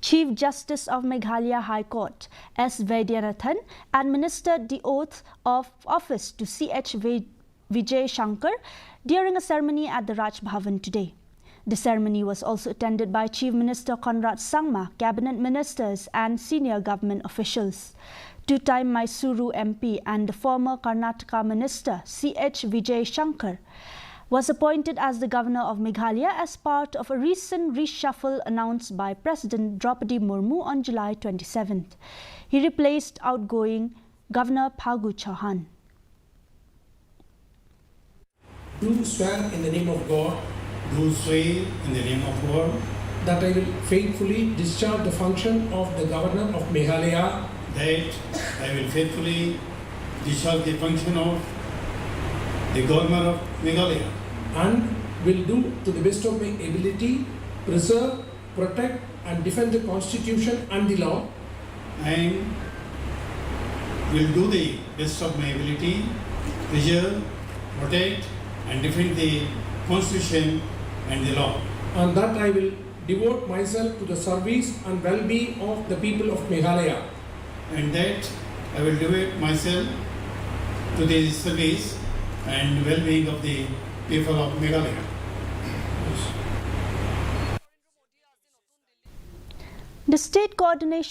Chief Justice of Meghalaya High Court S. Vijayashankar administered the oath of office to C.H. Vijayashankar during a ceremony at the Raj Bhavan today. The ceremony was also attended by Chief Minister Conrad Sangma, cabinet ministers and senior government officials. Two-time Mysuru MP and the former Karnataka minister C.H. Vijayashankar was appointed as the governor of Meghalaya as part of a recent reshuffle announced by President Draupadi Murmu on July 27th. He replaced outgoing Governor Phagu Chauhan. Do swear in the name of God. Do swear in the name of God. That I will faithfully discharge the function of the governor of Meghalaya. That I will faithfully discharge the function of the governor of Meghalaya. And will do to the best of my ability, preserve, protect and defend the constitution and the law. And will do the best of my ability, preserve, protect and defend the constitution and the law. And that I will devote myself to the service and well-being of the people of Meghalaya. And that I will devote myself to the service and well-being of the people of Meghalaya. The state coordination